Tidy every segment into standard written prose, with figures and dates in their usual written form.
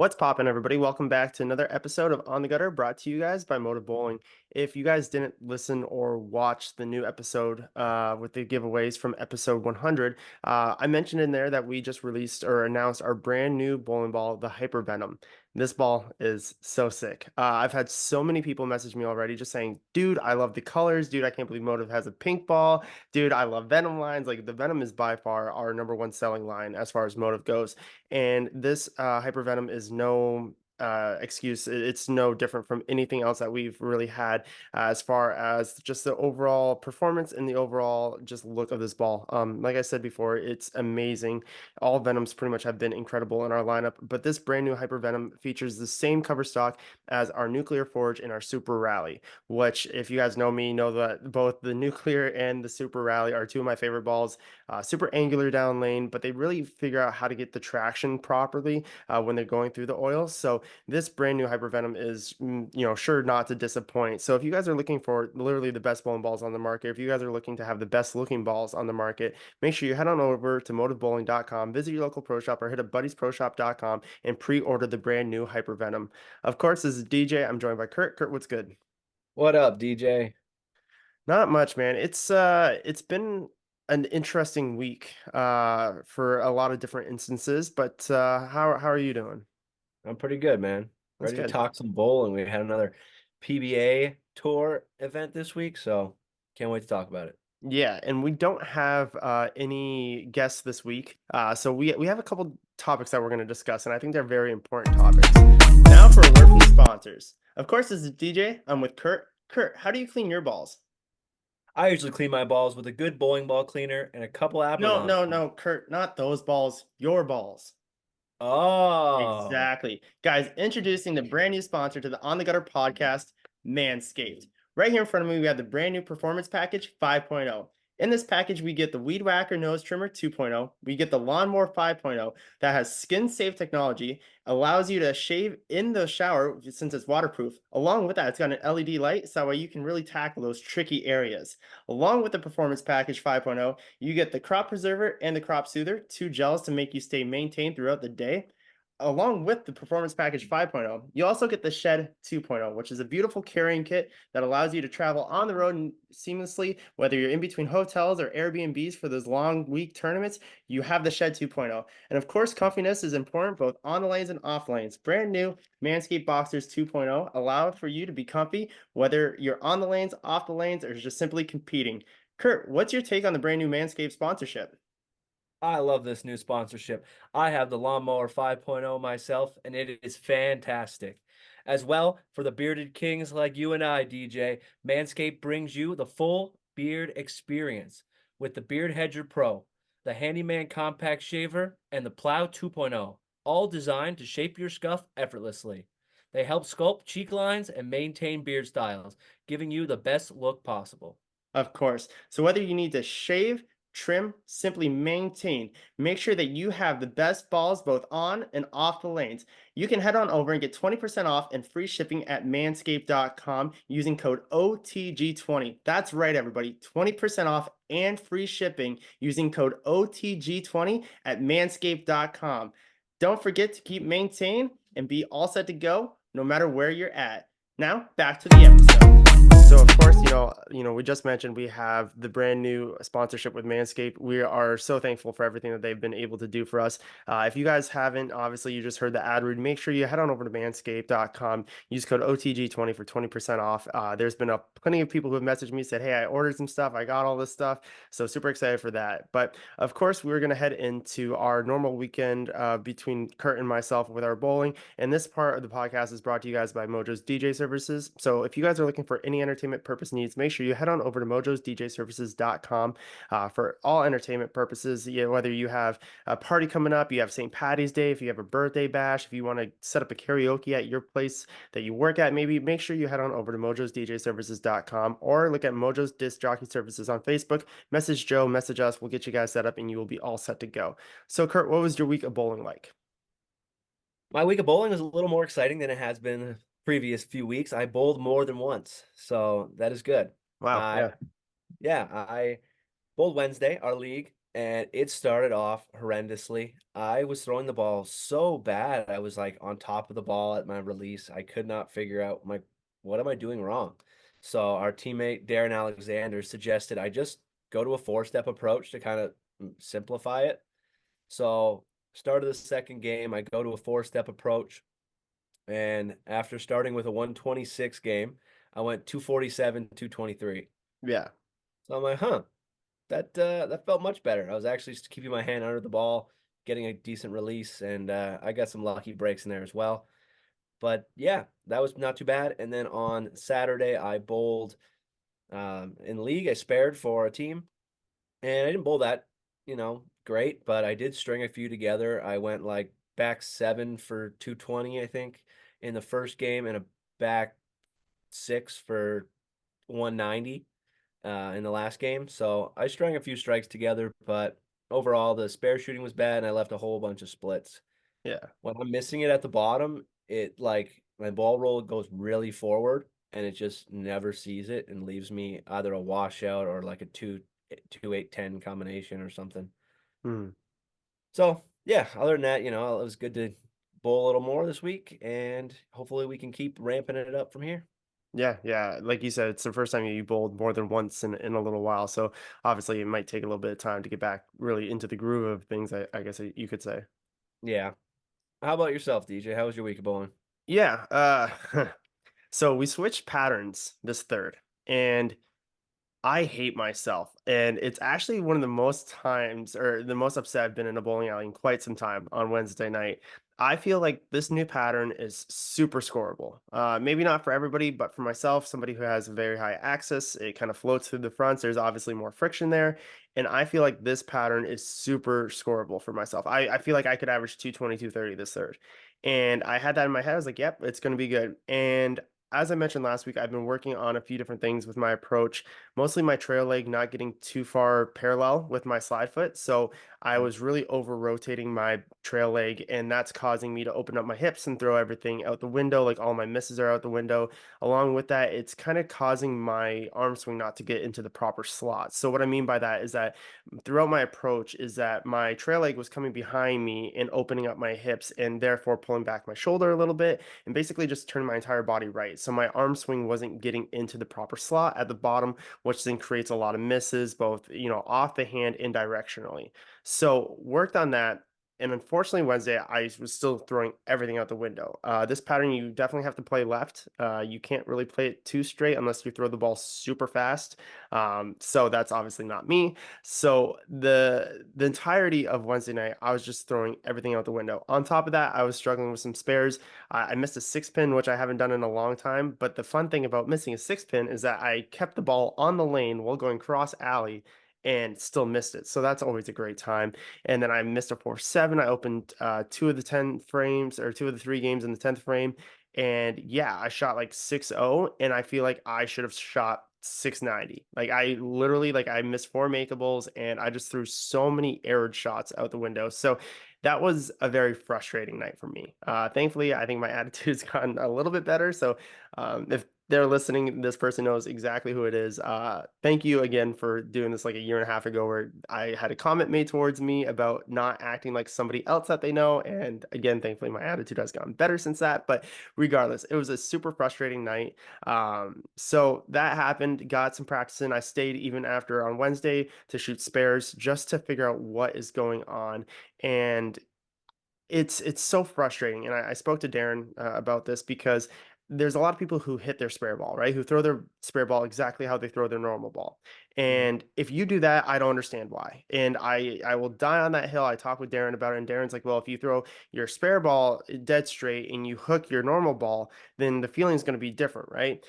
What's poppin', everybody? Welcome back to another episode of On the Gutter, brought to you guys by Motive Bowling. If you guys didn't listen or watch the new episode with the giveaways from episode 100, I mentioned in there that we just released or announced our brand new bowling ball, the Hyper Venom. This ball is so sick. I've had so many people message me already just saying, dude, I love the colors. Dude, I can't believe Motive has a pink ball. Dude, I love Venom lines. Like, the Venom is by far our number one selling line as far as Motive goes. And this hypervenom is no excuse. It's no different from anything else that we've really had as far as just the overall performance and the overall just look of this ball. Like I said before, it's amazing. All Venoms pretty much have been incredible in our lineup, but this brand new hypervenom features the same cover stock as our Nuclear Forge and our Super Rally, which, if you guys know me, know that both the Nuclear and the Super Rally are two of my favorite balls. Super angular down lane, but they really figure out how to get the traction properly when they're going through the oils. So this brand new Hypervenom is, sure not to disappoint. So if you guys are looking for literally the best bowling balls on the market, if you guys are looking to have the best looking balls on the market, make sure you head on over to motivebowling.com, visit your local pro shop, or hit up buddysproshop.com and pre-order the brand new Hypervenom. Of course, this is DJ. I'm joined by Kurt. Kurt, what's good? What up, DJ? Not much, man. It's been an interesting week for a lot of different instances, but how are you doing? I'm pretty good, man. That's Ready to good. talk some bowling. We had another PBA tour event this week, so can't wait to talk about it. Yeah, and we don't have any guests this week. So we have a couple topics that we're going to discuss, and I think they're very important topics. Now for a word from the sponsors. Of course, this is DJ. I'm with Kurt. Kurt, how do you clean your balls? I usually clean my balls with a good bowling ball cleaner and a couple No, Aperlons. no, no, Kurt, not those balls, your balls. Oh, Exactly. Guys, introducing the brand new sponsor to the On the Gutter podcast, Manscaped. Right here in front of me, we have the brand new Performance Package 5.0. In this package, we get the Weed Whacker Nose Trimmer 2.0. We get the Lawnmower 5.0 that has skin-safe technology, allows you to shave in the shower since it's waterproof. Along with that, it's got an LED light, so that way you can really tackle those tricky areas. Along with the Performance Package 5.0, you get the Crop Preserver and the Crop Soother, two gels to make you stay maintained throughout the day. Along with the Performance Package 5.0, you also get the Shed 2.0, which is a beautiful carrying kit that allows you to travel on the road seamlessly, whether you're in between hotels or Airbnbs for those long week tournaments. You have the Shed 2.0. And of course, comfiness is important both on the lanes and off lanes. Brand new Manscaped Boxers 2.0 allow for you to be comfy, whether you're on the lanes, off the lanes, or just simply competing. Kurt, what's your take on the brand new Manscaped sponsorship? I love this new sponsorship. I have the Lawnmower 5.0 myself, and it is fantastic. As well, for the bearded kings like you and I, DJ, Manscaped brings you the full beard experience with the Beard Hedger Pro, the Handyman Compact Shaver, and the Plow 2.0, all designed to shape your scuff effortlessly. They help sculpt cheek lines and maintain beard styles, giving you the best look possible. Of course. So whether you need to shave, trim, simply maintain, make sure that you have the best balls both on and off the lanes. You can head on over and get 20% off and free shipping at manscaped.com using code OTG20. That's right, everybody. 20% off and free shipping using code OTG20 at manscaped.com. Don't forget to keep maintain and be all set to go no matter where you're at. Now, back to the episode. So of course, we just mentioned we have the brand new sponsorship with Manscaped. We are so thankful for everything that they've been able to do for us. If you guys haven't, obviously you just heard the ad read, make sure you head on over to manscaped.com, use code OTG20 for 20% off. There's been plenty of people who have messaged me, said, hey, I ordered some stuff, I got all this stuff. So super excited for that. But of course, we're going to head into our normal weekend between Kurt and myself with our bowling. And this part of the podcast is brought to you guys by Mojo's DJ Services. So if you guys are looking for any entertainment purpose needs, make sure you head on over to mojosdjservices.com for all entertainment purposes. Whether you have a party coming up, you have St. Patty's Day, if you have a birthday bash, if you want to set up a karaoke at your place that you work at, maybe make sure you head on over to mojosdjservices.com or look at Mojo's Disc Jockey Services on Facebook. Message Joe, message us. We'll get you guys set up and you will be all set to go. So, Kurt, what was your week of bowling like? My week of bowling is a little more exciting than it has been the previous few weeks. I bowled more than once, so that is good. Wow. Uh, Yeah. yeah, I bowled Wednesday, our league. and it started off horrendously. I was throwing the ball so bad. I was like on top of the ball at my release. I could not figure out my what am I doing wrong? So our teammate Darren Alexander suggested I just go to a four-step approach to kind of simplify it. So start of the second game, I go to a four-step approach, and after starting with a 126 game, I went 247, 223. Yeah. So I'm like, huh, that felt much better. I was actually just keeping my hand under the ball, getting a decent release, and I got some lucky breaks in there as well. But yeah, that was not too bad. And then on Saturday, I bowled in league. I spared for a team, and I didn't bowl that, great, but I did string a few together. I went like back seven for 220, I think, in the first game, and a back six for 190 in the last game. So I strung a few strikes together, but overall the spare shooting was bad and I left a whole bunch of splits. Yeah. When I'm missing it at the bottom, it like my ball roll goes really forward and it just never sees it and leaves me either a washout or like a 2 8 10 combination or something. Hmm. So yeah, other than that, it was good to bowl a little more this week and hopefully we can keep ramping it up from here. Yeah, yeah. Like you said, it's the first time you bowled more than once in a little while. So obviously it might take a little bit of time to get back really into the groove of things, I guess you could say. Yeah. How about yourself, DJ? How was your week going? Yeah. So we switched patterns this third, and I hate myself, and it's actually one of the most times or the most upset I've been in a bowling alley in quite some time on Wednesday night. I feel like this new pattern is super scoreable. Maybe not for everybody, but for myself, somebody who has very high access, it kind of floats through the fronts. There's obviously more friction there. And I feel like this pattern is super scoreable for myself. I feel like I could average 220, 230 this third. And I had that in my head. I was like, yep, it's going to be good. And as I mentioned last week, I've been working on a few different things with my approach, mostly my trail leg not getting too far parallel with my slide foot. So I Mm. was really over rotating my trail leg, and that's causing me to open up my hips and throw everything out the window. Like all my misses are out the window. Along with that, it's kind of causing my arm swing not to get into the proper slot. So what I mean by that is that throughout my approach is that my trail leg was coming behind me and opening up my hips and therefore pulling back my shoulder a little bit and basically just turning my entire body right. So my arm swing wasn't getting into the proper slot at the bottom, which then creates a lot of misses, both, off the hand and directionally. So worked on that. And unfortunately, Wednesday, I was still throwing everything out the window. This pattern, you definitely have to play left. You can't really play it too straight unless you throw the ball super fast. So that's obviously not me. So the entirety of Wednesday night, I was just throwing everything out the window. On top of that, I was struggling with some spares. I missed a six pin, which I haven't done in a long time. But the fun thing about missing a six pin is that I kept the ball on the lane while going cross alley and still missed it. So that's always a great time. And then I missed a 4-7. I opened two of the 10 frames or two of the three games in the 10th frame. And yeah, I shot like 6-0, and I feel like I should have shot 690. Like I literally like I missed four makeables and I just threw so many errored shots out the window. So that was a very frustrating night for me. Thankfully, I think my attitude's gotten a little bit better. So if they're listening, this person knows exactly who it is. Thank you again for doing this like a year and a half ago, where I had a comment made towards me about not acting like somebody else that they know. And again, thankfully, my attitude has gotten better since that. But regardless, it was a super frustrating night. So that happened, got some practice in. I stayed even after on Wednesday to shoot spares just to figure out what is going on. And it's so frustrating, and I spoke to Darren about this because there's a lot of people who hit their spare ball, right? Who throw their spare ball exactly how they throw their normal ball. Mhm. And if you do that, I don't understand why. And I will die on that hill. I talked with Darren about it, and Darren's like, well, if you throw your spare ball dead straight and you hook your normal ball, then the feeling is going to be different, right?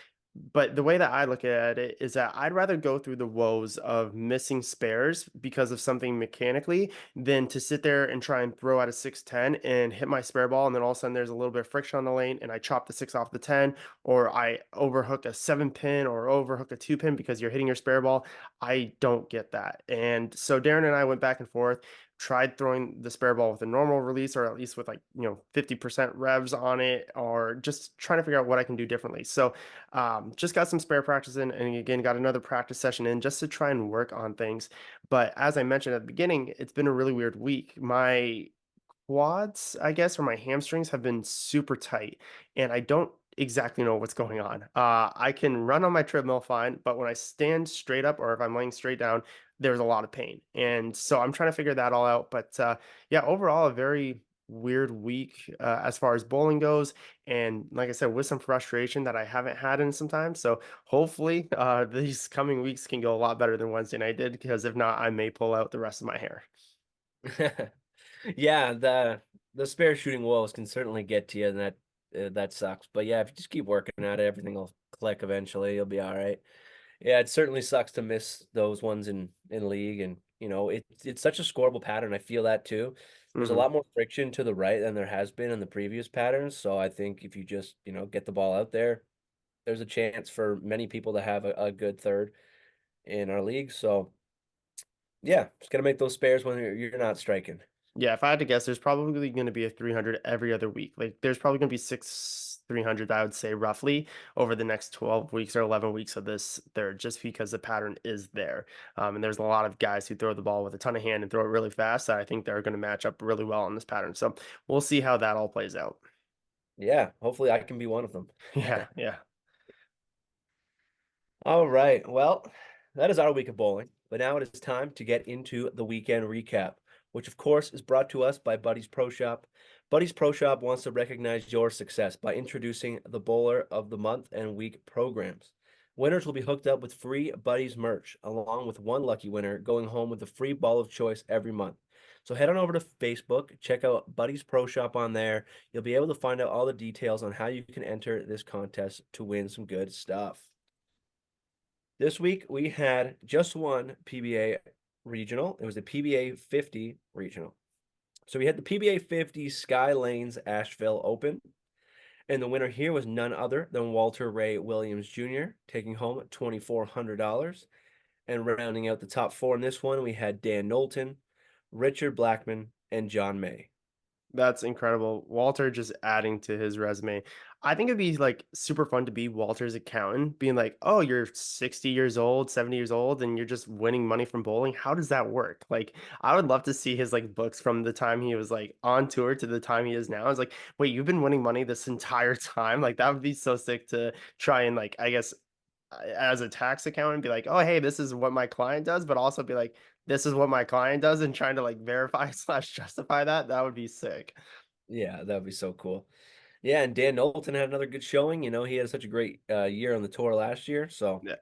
But the way that I look at it is that I'd rather go through the woes of missing spares because of something mechanically than to sit there and try and throw out a 6-10 and hit my spare ball. And then all of a sudden there's a little bit of friction on the lane and I chop the six off the 10, or I overhook a 7 pin or overhook a 2 pin because you're hitting your spare ball. I don't get that. And so Darren and I went back and forth tried throwing the spare ball with a normal release or at least with like, 50% revs on it, or just trying to figure out what I can do differently. So just got some spare practice in, and again, got another practice session in just to try and work on things. But as I mentioned at the beginning, it's been a really weird week. My quads, I guess, or my hamstrings have been super tight, and I don't exactly know what's going on. I can run on my treadmill fine, but when I stand straight up or if I'm laying straight down, there's a lot of pain. And so I'm trying to figure that all out. But yeah, overall, a very weird week as far as bowling goes. And like I said, with some frustration that I haven't had in some time. So hopefully, these coming weeks can go a lot better than Wednesday night did, because if not, I may pull out the rest of my hair. Yeah, the spare shooting woes can certainly get to you, and that sucks. But yeah, if you just keep working at it, everything will click eventually. You'll be all right. Yeah, it certainly sucks to miss those ones in league, and it's such a scoreable pattern. I feel that too. There's a Hmm. lot more friction to the right than there has been in the previous patterns. So I think if you just get the ball out there, there's a chance for many people to have a good third in our league. So yeah, just gotta make those spares when you're not striking. Yeah, if I had to guess, there's probably going to be a 300 every other week. Like, there's probably going to be six 300, I would say, roughly over the next 12 weeks or 11 weeks of this third, just because the pattern is there. And there's a lot of guys who throw the ball with a ton of hand and throw it really fast that I think they're going to match up really well on this pattern. So we'll see how that all plays out. Yeah, hopefully I can be one of them. Yeah, yeah. All right. Well, that is our week of bowling. But now it is time to get into the weekend recap, which of course is brought to us by Buddy's Pro Shop. Buddy's Pro Shop wants to recognize your success by introducing the Bowler of the Month and Week programs. Winners will be hooked up with free Buddy's merch, along with one lucky winner going home with a free ball of choice every month. So head on over to Facebook, check out Buddy's Pro Shop on there. You'll be able to find out all the details on how you can enter this contest to win some good stuff. This week we had just one PBA regional. It was the PBA 50 regional. So we had the PBA 50 Sky Lanes Asheville Open, and the winner here was none other than Walter Ray Williams Jr., taking home $2,400. And rounding out the top four in this one, we had Dan Knowlton, Richard Blackman, and John May. That's incredible. Walter just adding to his resume. I think it'd be like super fun to be Walter's accountant, being like, oh, you're 60 years old, 70 years old, and you're just winning money from bowling. How does that work? Like, I would love to see his like books from the time he was like on tour to the time he is now. It's like, wait, you've been winning money this entire time? Like, that would be so sick to try and like, I guess, as a tax accountant, be like, oh, hey, this is what my client does, but also be like, this is what my client does, and trying to like verify slash justify that. That would be sick. Yeah, that would be so cool. Yeah, and Dan Knowlton had another good showing. He had such a great year on the tour last year, so Yeah.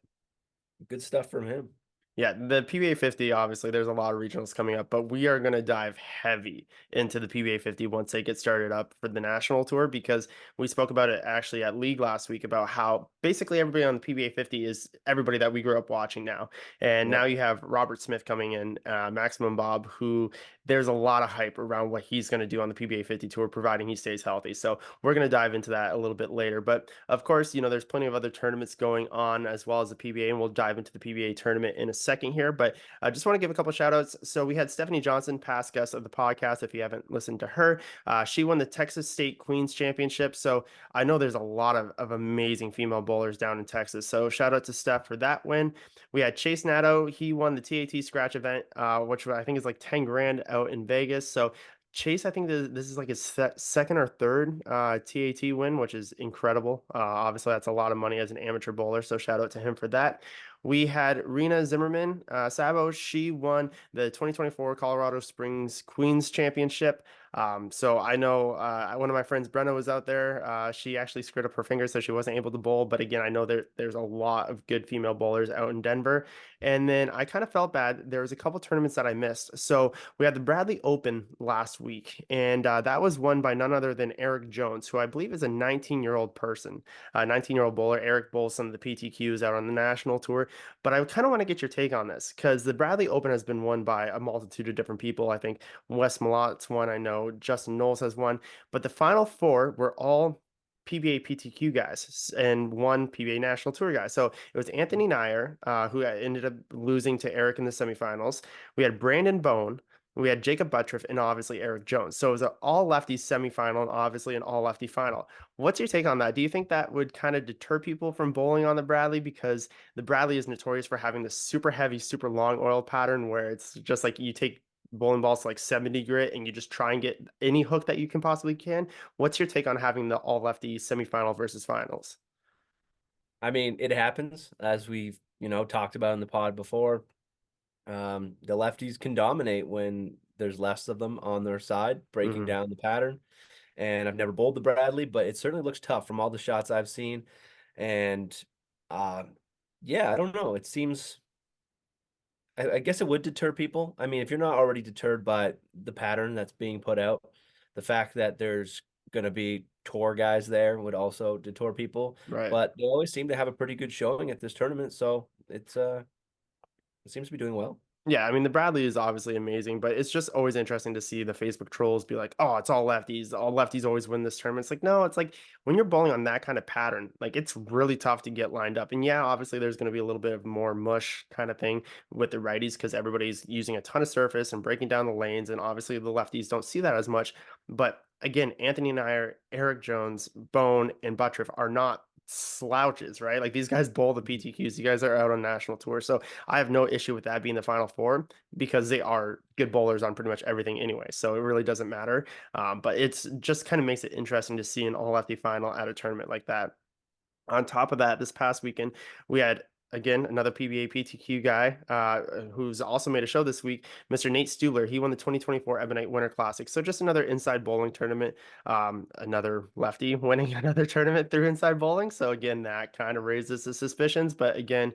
good stuff from him. Yeah, the PBA 50, obviously, there's a lot of regionals coming up, but we are going to dive heavy into the PBA 50 once they get started up for the national tour, because we spoke about it actually at League last week about how basically everybody on the PBA 50 is everybody that we grew up watching now. And now Yep. you have Robert Smith coming in, Maximum Bob, who there's a lot of hype around what he's going to do on the PBA 50 tour, providing he stays healthy. So we're going to dive into that a little bit later. But of course, there's plenty of other tournaments going on as well as the PBA, and we'll dive into the PBA tournament in a second here. But I just want to give a couple shout outs. So we had Stephanie Johnson, past guest of the podcast. If you haven't listened to her, she won the Texas State Queens Championship. So I know there's a lot of amazing female bowlers down in Texas. So shout out to Steph for that win. We had Chase Nato. He won the TAT scratch event, which I think is like 10 grand out in Vegas. So Chase, I think this is like his second or third TAT win, which is incredible. Obviously, that's a lot of money as an amateur bowler. So shout out to him for that. We had Rena Zimmerman, Sabo. She won the 2024 Colorado Springs Queens Championship. So I know one of my friends, Brenna, was out there. She actually screwed up her finger, so she wasn't able to bowl. But again, I know there's a lot of good female bowlers out in Denver. And then I kind of felt bad. There was a couple tournaments that I missed. So we had the Bradley Open last week, and that was won by none other than Eric Jones, who I believe is a 19-year-old person, a 19-year-old bowler. Eric bowls some of the PTQs out on the national tour. But I kind of want to get your take on this, because the Bradley Open has been won by a multitude of different people. I think Wes Malot's won. I know Justin Knowles has won. But the final four were all PBA PTQ guys and one PBA National Tour guy. So it was Anthony Nyer, who ended up losing to Eric in the semifinals. We had Brandon Bone. We had Jacob Buttriff and obviously Eric Jones. So it was an all lefty semifinal and obviously an all lefty final. What's your take on that? Do you think that would kind of deter people from bowling on the Bradley? Because the Bradley is notorious for having this super heavy, super long oil pattern where it's just like you take bowling balls to like 70 grit and you just try and get any hook that you can possibly can. What's your take on having the all lefty semifinal versus finals? I mean, it happens as we've, talked about in the pod before. The lefties can dominate when there's less of them on their side, breaking Hmm. down the pattern. And I've never bowled the Bradley, but it certainly looks tough from all the shots I've seen. And uh, yeah, I don't know. It seems, I guess it would deter people. I mean, if you're not already deterred by the pattern that's being put out, the fact that there's going to be tour guys there would also deter people. Right. But they always seem to have a pretty good showing at this tournament, so it seems to be doing well. Yeah, I mean the Bradley is obviously amazing, but it's just always interesting to see the Facebook trolls be like, "Oh, it's all lefties. All lefties always win this tournament." It's like, no, it's like when you're bowling on that kind of pattern, like it's really tough to get lined up. And yeah, obviously there's going to be a little bit of more mush kind of thing with the righties because everybody's using a ton of surface and breaking down the lanes, and obviously the lefties don't see that as much. But again, Anthony and I are Eric Jones, Bone, and Buttriff are not slouches, right? Like these guys bowl the PTQs. You guys are out on national tour, so I have no issue with that being the final four because they are good bowlers on pretty much everything anyway. So it really doesn't matter. But it's just kind of makes it interesting to see an all lefty final at a tournament like that. On top of that, this past weekend, we had again another PBA PTQ guy who's also made a show this week, Mr. Nate Stuhler. He won the 2024 Ebonite Winter Classic. So just another inside bowling tournament, another lefty winning another tournament through inside bowling. So again, that kind of raises the suspicions. But again,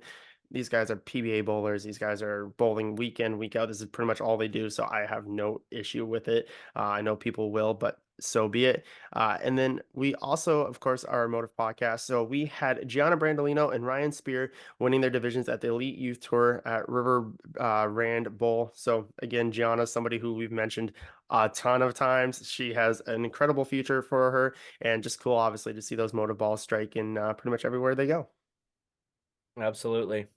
these guys are PBA bowlers. These guys are bowling week in, week out. This is pretty much all they do. So I have no issue with it. I know people will, but so be it. And then we also, of course, are a motive podcast. So we had Gianna Brandolino and Ryan Spear winning their divisions at the Elite Youth Tour at River Rand Bowl. So again, Gianna's somebody who we've mentioned a ton of times. She has an incredible future for her, and just cool, obviously, to see those motive balls strike in pretty much everywhere they go. Absolutely.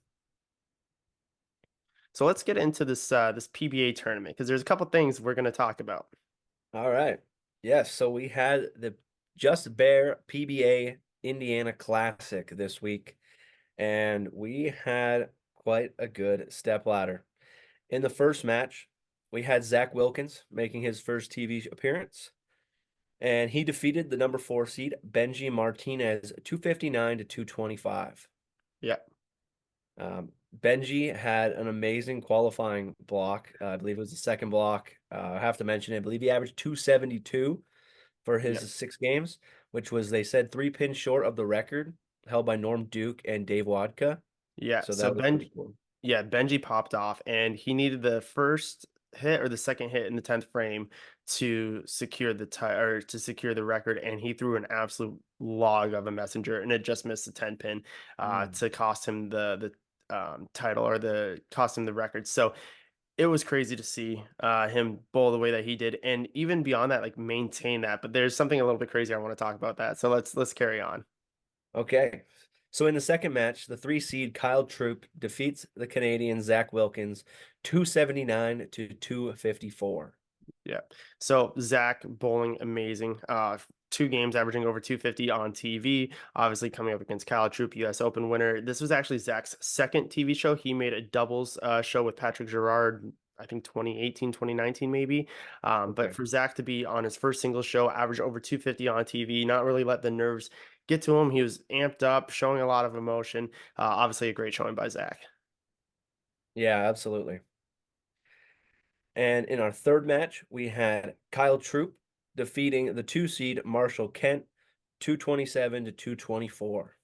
So let's get into this PBA tournament because there's a couple things we're going to talk about. All right. Yes, so we had the Just Bear PBA Indiana Classic this week, and we had quite a good step ladder. In the first match, we had Zach Wilkins making his first TV appearance, and he defeated the number 4 seed Benji Martinez 259 to 225. Yeah, Benji had an amazing qualifying block. I believe it was the second block. I have to mention it. I believe he averaged 272 for yeah, his 6 games, which was, they said, 3 pins short of the record held by Norm Duke and Dave Wadka. yeah. So So that was pretty cool. Benji popped off, and he needed the first hit or the second hit in the 10th frame to secure the tie or to secure the record, and he threw an absolute log of a messenger, and it just missed the 10 pin Mm. to cost him the title or the cost him the record. So it was crazy to see him bowl the way that he did, and even beyond that, like maintain that. But there's something a little bit crazy I want to talk about that. So let's carry on. Okay. So in the second match, the 3 seed Kyle Troop defeats the Canadian Zach Wilkins 279 to 254. Yeah. So Zach bowling amazing. 2 games averaging over 250 on TV. Obviously coming up against Kyle Troop, U.S. Open winner. This was actually Zach's second TV show. He made a doubles show with Patrick Gerard. I think 2018, 2019 maybe. But Okay. for Zach to be on his first single show, average over 250 on TV, not really let the nerves get to him. He was amped up, showing a lot of emotion. Obviously a great showing by Zach. Yeah, absolutely. And in our third match, we had Kyle Troop defeating the 2 seed Marshall Kent 227 to 224.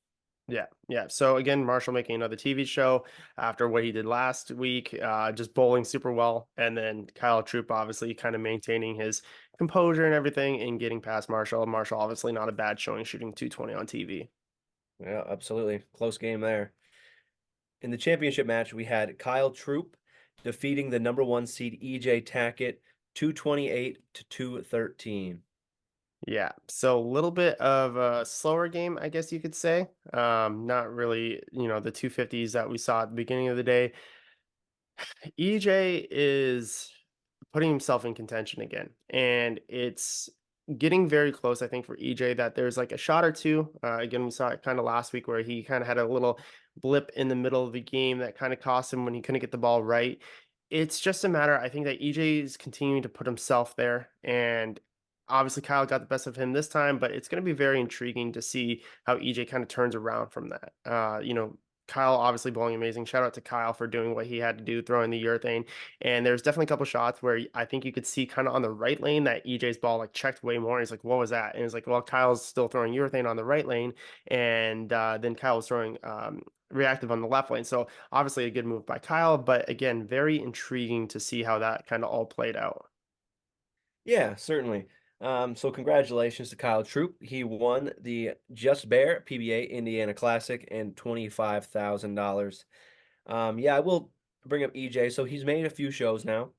Yeah, yeah. So again, Marshall making another TV show after what he did last week, just bowling super well, and then Kyle Troop obviously kind of maintaining his composure and everything and getting past Marshall. Marshall obviously not a bad showing, shooting 220 on TV. Yeah, absolutely. Close game there. In the championship match, we had Kyle Troop defeating the number 1 seed EJ Tackett 228 to 213. Yeah, so a little bit of a slower game, I guess you could say. Not really, the 250s that we saw at the beginning of the day. EJ is putting himself in contention again. And it's getting very close, I think, for EJ that there's like a shot or two. Again, we saw it kind of last week where he kind of had a little blip in the middle of the game that kind of cost him when he couldn't get the ball right. It's just a matter, I think, that EJ is continuing to put himself there. And obviously, Kyle got the best of him this time, but it's going to be very intriguing to see how EJ kind of turns around from that. Kyle obviously bowling amazing. Shout out to Kyle for doing what he had to do, throwing the urethane. And there's definitely a couple shots where I think you could see kind of on the right lane that EJ's ball like checked way more. He's like, "What was that?" And it's like, "Well, Kyle's still throwing urethane on the right lane, and then Kyle was throwing reactive on the left lane." So obviously a good move by Kyle, but again, very intriguing to see how that kind of all played out. Yeah, certainly. So congratulations to Kyle Troop. He won the Just Bear PBA Indiana Classic and $25,000. Yeah, I will bring up EJ. So he's made a few shows now,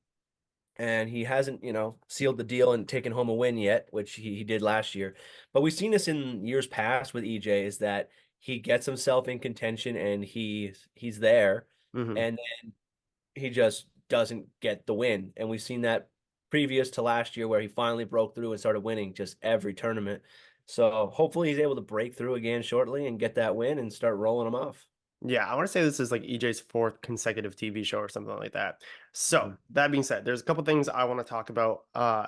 and he hasn't, sealed the deal and taken home a win yet, which he did last year. But we've seen this in years past with EJ is that he gets himself in contention and he's there, Hmm. and he just doesn't get the win. And we've seen that previous to last year where he finally broke through and started winning just every tournament. So hopefully he's able to break through again shortly and get that win and start rolling them off. Yeah, I want to say this is like EJ's fourth consecutive TV show or something like that. So Mhm. that being said, there's a couple things I want to talk about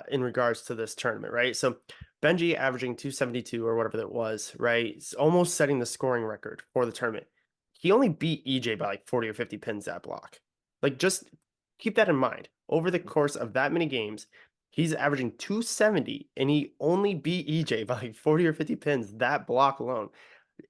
in regards to this tournament, right? So Benji averaging 272 or whatever that was, right? It's almost setting the scoring record for the tournament. He only beat EJ by like 40 or 50 pins that block. Like just keep that in mind. Over the course of that many games, he's averaging 270 and he only beat EJ by like 40 or 50 pins that block alone.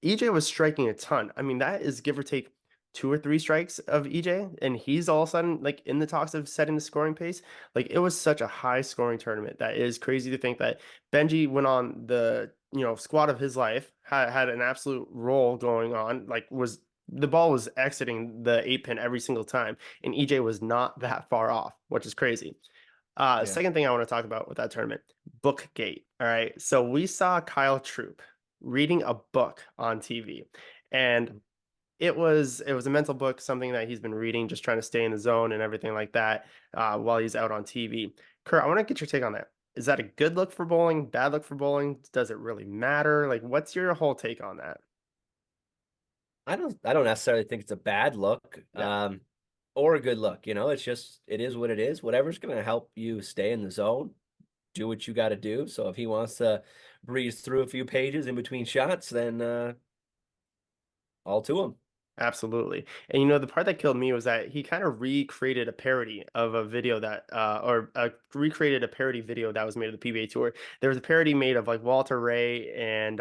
EJ was striking a ton. I mean, that is give or take 2 or 3 strikes of EJ, and he's all of a sudden like in the talks of setting the scoring pace. Like it was such a high scoring tournament that is crazy to think that Benji went on the squad of his life, had an absolute roll going on, like was the ball was exiting the 8 pin every single time, and EJ was not that far off, which is crazy. Yeah. Second thing I want to talk about with that tournament, Bookgate. All right. So we saw Kyle Troop reading a book on TV. And it was a mental book, something that he's been reading, just trying to stay in the zone and everything like that, while he's out on TV. Kurt, I want to get your take on that. Is that a good look for bowling? Bad look for bowling? Does it really matter? Like, what's your whole take on that? I don't necessarily think it's a bad look, Yeah, or a good look. It's just it is what it is. Whatever's gonna help you stay in the zone, do what you gotta do. So if he wants to breeze through a few pages in between shots, then all to him. absolutely. And the part that killed me was that he kind of recreated a parody of a video that, recreated a parody video that was made of the PBA Tour. There was a parody made of like Walter Ray and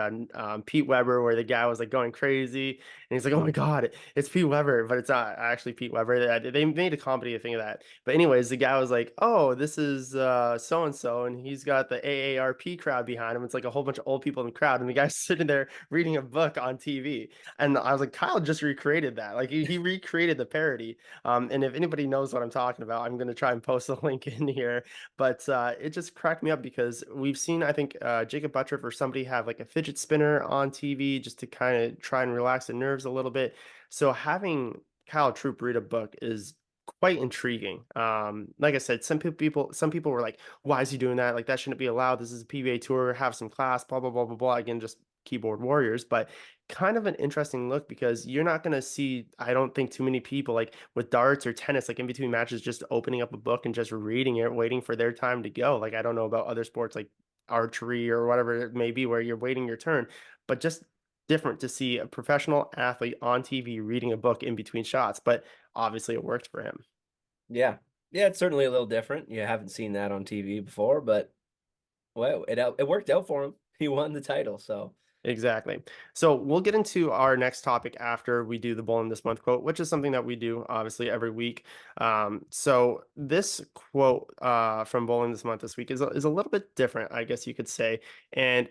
Pete Weber, where the guy was like going crazy, and he's like, "Oh my God, it's Pete Weber," but it's not actually Pete Weber. They made a comedy thing of that. But anyways, the guy was like, "Oh, this is so and so," and he's got the AARP crowd behind him. It's like a whole bunch of old people in the crowd, and the guy's sitting there reading a book on TV. And I was like, Kyle just recreated that. Like he recreated the parody. And if anybody knows what I'm talking about, I'm gonna try and post a link in here. But it just cracked me up because we've seen, I think, Jacob Buttriff or somebody have like a fidget spinner on TV just to kind of try and relax the nerves a little bit. So having Kyle Troop read a book is quite intriguing. Like I said, some people were like, why is he doing that? Like that shouldn't be allowed. This is a PBA tour, have some class, blah, blah, blah, blah, blah. Again, just keyboard warriors. But kind of an interesting look because you're not going to see, I don't think, too many people like with darts or tennis, like in between matches, just opening up a book and just reading it, waiting for their time to go. Like, I don't know about other sports like archery or whatever it may be where you're waiting your turn, but just different to see a professional athlete on TV reading a book in between shots. But obviously, it worked for him. Yeah. Yeah, it's certainly a little different. You haven't seen that on TV before, but well, it worked out for him. He won the title, so Exactly. So we'll get into our next topic after we do the Bowling This Month quote, which is something that we do obviously every week. So this quote from Bowling This Month this week is a little bit different, I guess you could say. And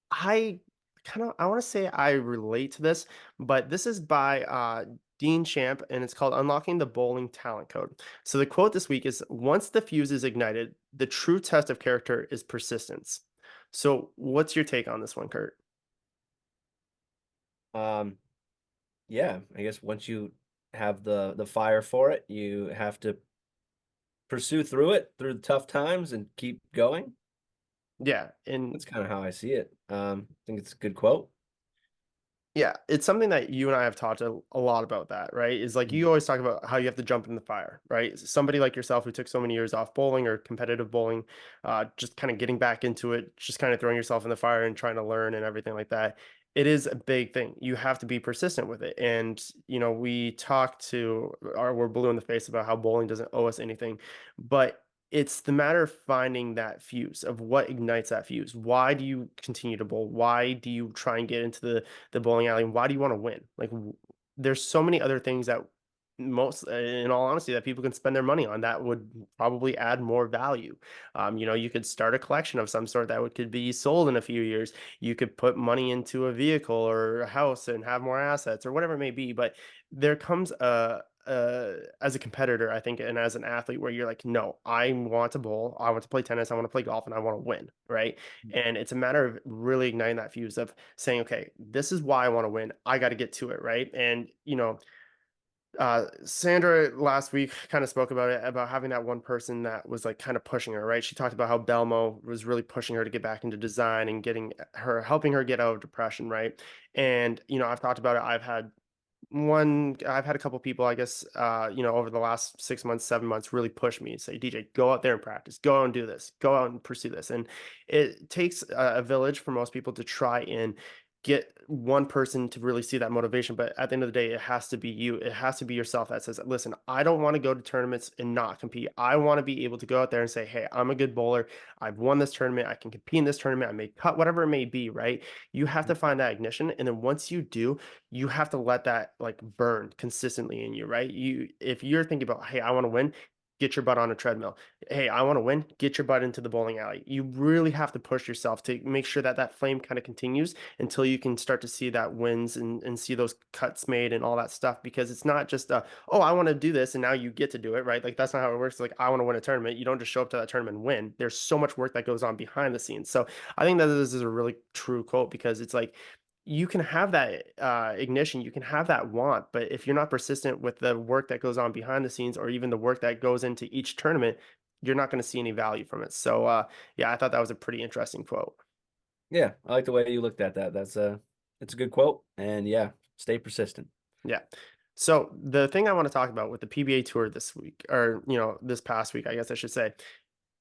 I I want to say I relate to this, but this is by Dean Champ and it's called Unlocking the Bowling Talent Code. So the quote this week is once the fuse is ignited, the true test of character is persistence. So what's your take on this one, Kurt? um yeah, I guess once you have the fire for it, you have to pursue through it, through the tough times, and keep going. Yeah, and That's kind of how I see it. I think it's a good quote. yeah, it's something that you and I have talked a lot about that, right? Is like you always talk about how you have to jump in the fire, right? Somebody like yourself who took so many years off bowling or competitive bowling, just kind of getting back into it, just kind of throwing yourself in the fire and trying to learn and everything like that. It is a big thing. You have to be persistent with it. And, we talked to, or we're blue in the face about how bowling doesn't owe us anything, but it's the matter of finding that fuse of what ignites that fuse. Why do you continue to bowl? Why do you try and get into the bowling alley? And why do you want to win? Like, there's so many other things that in all honesty, that people can spend their money on that would probably add more value. You could start a collection of some sort that could be sold in a few years. You could put money into a vehicle or a house and have more assets or whatever it may be. But there comes as a competitor, I think, and as an athlete, where you're like, no, I want to bowl, I want to play tennis, I want to play golf, and I want to win, right? And it's a matter of really igniting that fuse of saying, okay, this is why I want to win. I got to get to it, right? And Sandra last week kind of spoke about it, about having that one person that was like kind of pushing her, right? She talked about how Belmo was really pushing her to get back into design and helping her get out of depression, right? And I've talked about it. I've had a couple people, I guess, over the last 6 months, 7 months, really push me and say, DJ, go out there and practice, go out and do this, go out and pursue this. And it takes a village for most people to try and get one person to really see that motivation. But at the end of the day, it has to be you. It has to be yourself that says, listen, I don't want to go to tournaments and not compete. I want to be able to go out there and say, hey, I'm a good bowler. I've won this tournament. I can compete in this tournament. I may cut, whatever it may be, right? You have to find that ignition. And then once you do, you have to let that like burn consistently in you, right? If you're thinking about, hey, I want to win, get your butt on a treadmill. Hey, I want to win, get your butt into the bowling alley. You really have to push yourself to make sure that that flame kind of continues until you can start to see that wins and see those cuts made and all that stuff. Because it's not just oh, I want to do this and now you get to do it, right? Like that's not how it works. Like I want to win a tournament. You don't just show up to that tournament and win. There's so much work that goes on behind the scenes. So I think that this is a really true quote because it's like you can have that ignition, you can have that want, but if you're not persistent with the work that goes on behind the scenes or even the work that goes into each tournament, you're not going to see any value from it. So, yeah, I thought that was a pretty interesting quote. Yeah, I like the way you looked at that. It's a good quote. And yeah, stay persistent. Yeah. So the thing I want to talk about with the PBA Tour this week, or this past week, I guess I should say,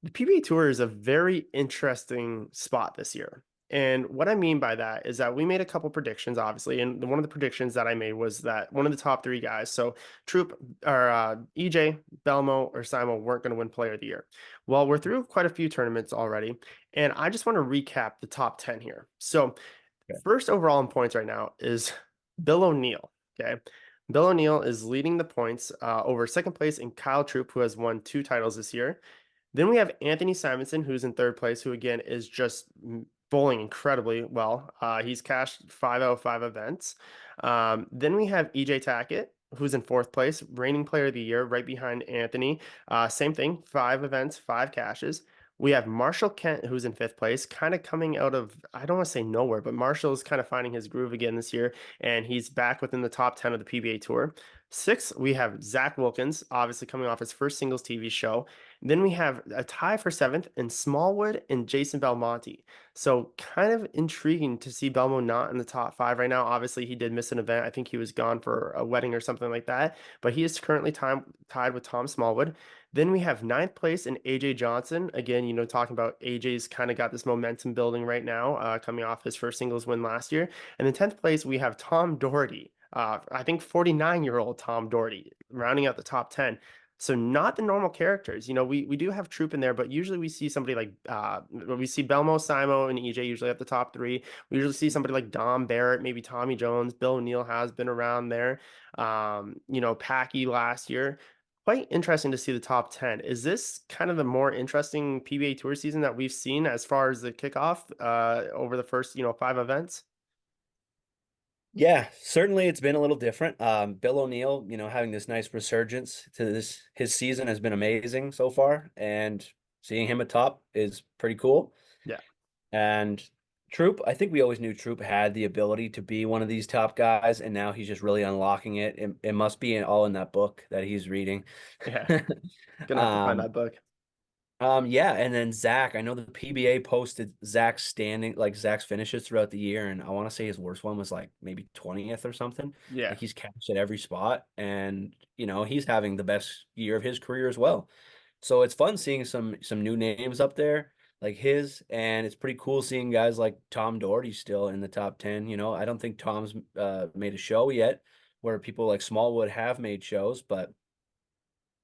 the PBA Tour is a very interesting spot this year. And what I mean by that is that we made a couple predictions, obviously, and one of the predictions that I made was that one of the top three guys, so Troop or EJ, Belmo, or Simo weren't going to win Player of the Year. Well, we're through quite a few tournaments already, and I just want to recap the top 10 here. So Okay. first overall in points right now is Bill O'Neill. Okay. Bill O'Neill is leading the points over second place in Kyle Troop, who has won two titles this year. Then we have Anthony Simonson, who's in third place, who again is just bowling incredibly well. He's cashed 5 out of 5 events. Then we have EJ Tackett, who's in fourth place, reigning player of the year, right behind Anthony. Same thing, 5 events, 5 cashes. We have Marshall Kent, who's in fifth place, kind of coming out of, I don't want to say nowhere, but Marshall's kind of finding his groove again this year, and he's back within the top 10 of the PBA Tour. Sixth, we have Zach Wilkins, obviously coming off his first singles TV show. Then we have a tie for seventh in Smallwood and Jason Belmonte. So kind of intriguing to see Belmo not in the top five right now. Obviously, he did miss an event. I think he was gone for a wedding or something like that. But he is currently tied with Tom Smallwood. Then we have ninth place in AJ Johnson. Again, talking about AJ's kind of got this momentum building right now, coming off his first singles win last year. And in 10th place, we have Tom Doherty. I think 49-year-old Tom Doherty, rounding out the top 10. So not the normal characters. We do have Troop in there, but usually we see somebody like we see Belmo, Simo, and EJ usually at the top three. We usually see somebody like Dom Barrett, maybe Tommy Jones. Bill O'Neill has been around there. Packy last year. Quite interesting to see the top 10. Is this kind of the more interesting PBA Tour season that we've seen as far as the kickoff over the first, 5 events? Yeah, certainly it's been a little different. Bill O'Neill, having this nice resurgence to his season has been amazing so far, and seeing him atop is pretty cool. Yeah. And Troop, I think we always knew Troop had the ability to be one of these top guys, and now he's just really unlocking it. It must be all in that book that he's reading. Yeah, gonna have to find Um, that book. yeah, and then Zach, I know the PBA posted Zach's standing, like Zach's finishes throughout the year, and I want to say his worst one was like maybe 20th or something. Yeah. Like he's capped at every spot, and he's having the best year of his career as well. So it's fun seeing some new names up there like his, and it's pretty cool seeing guys like Tom Doherty still in the top 10. I don't think Tom's made a show yet, where people like Smallwood have made shows, but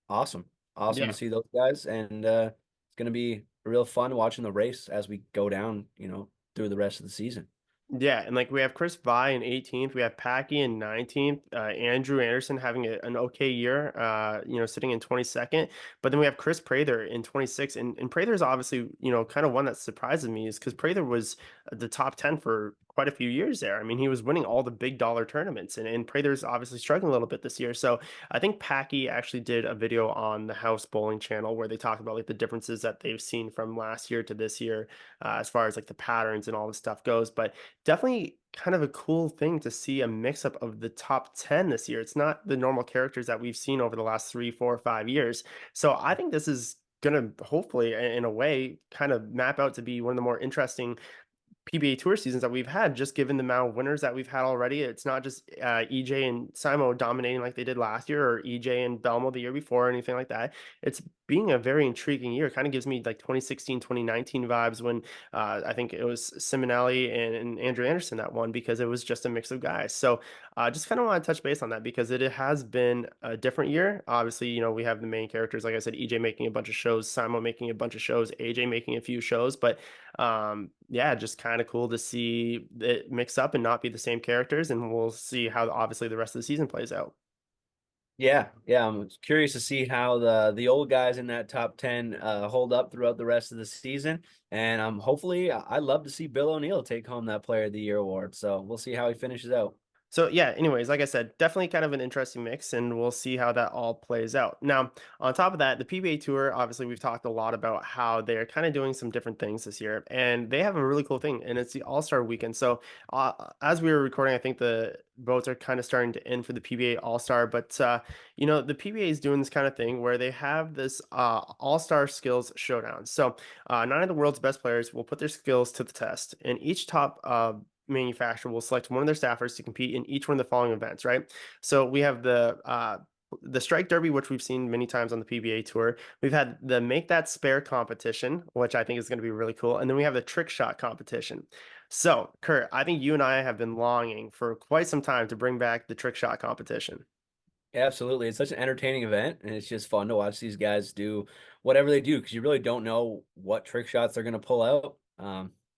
awesome. Awesome to Yeah. see those guys. And it's going to be real fun watching the race as we go down, through the rest of the season. Yeah, and like we have Chris Vi in 18th, we have Packy in 19th, Andrew Anderson having an okay year, sitting in 22nd. But then we have Chris Prather in 26th, and Prather is obviously, kind of one that surprises me is because Prather was the top 10 for quite a few years there. I mean, he was winning all the big dollar tournaments, and Prather's obviously struggling a little bit this year. So I think Packy actually did a video on the House Bowling channel where they talked about like the differences that they've seen from last year to this year, as far as like the patterns and all this stuff goes. But definitely kind of a cool thing to see a mix up of the top 10 this year. It's not the normal characters that we've seen over the last 3, 4, 5 years. So I think this is going to hopefully, in a way, kind of map out to be one of the more interesting PBA Tour seasons that we've had, just given the amount of winners that we've had already. It's not just EJ and Simo dominating like they did last year, or EJ and Belmo the year before, or anything like that. It's being a very intriguing year. Kind of gives me like 2016, 2019 vibes when I think it was Simonelli and Andrew Anderson that won because it was just a mix of guys. So just kind of want to touch base on that because it has been a different year. Obviously, we have the main characters, like I said, EJ making a bunch of shows, Simo making a bunch of shows, AJ making a few shows, but yeah, just kind of cool to see it mix up and not be the same characters, and we'll see how obviously the rest of the season plays out. Yeah, yeah. I'm curious to see how the old guys in that top 10 hold up throughout the rest of the season. And hopefully I'd love to see Bill O'Neill take home that Player of the Year award. So we'll see how he finishes out. So yeah, anyways, like I said, definitely kind of an interesting mix, and we'll see how that all plays out. Now, on top of that, the PBA Tour, obviously, we've talked a lot about how they're kind of doing some different things this year, and they have a really cool thing, and it's the All-Star Weekend. So, as we were recording, I think the votes are kind of starting to end for the PBA All-Star, but the PBA is doing this kind of thing where they have this All-Star Skills Showdown. So, nine of the world's best players will put their skills to the test, and each top manufacturer will select one of their staffers to compete in each one of the following events, right? So we have the strike derby, which we've seen many times on the PBA tour. We've had the make that spare competition, which I think is going to be really cool. And then we have the trick shot competition. So, Kurt, I think you and I have been longing for quite some time to bring back the trick shot competition. Absolutely. It's such an entertaining event, and it's just fun to watch these guys do whatever they do because you really don't know what trick shots they're going to pull out.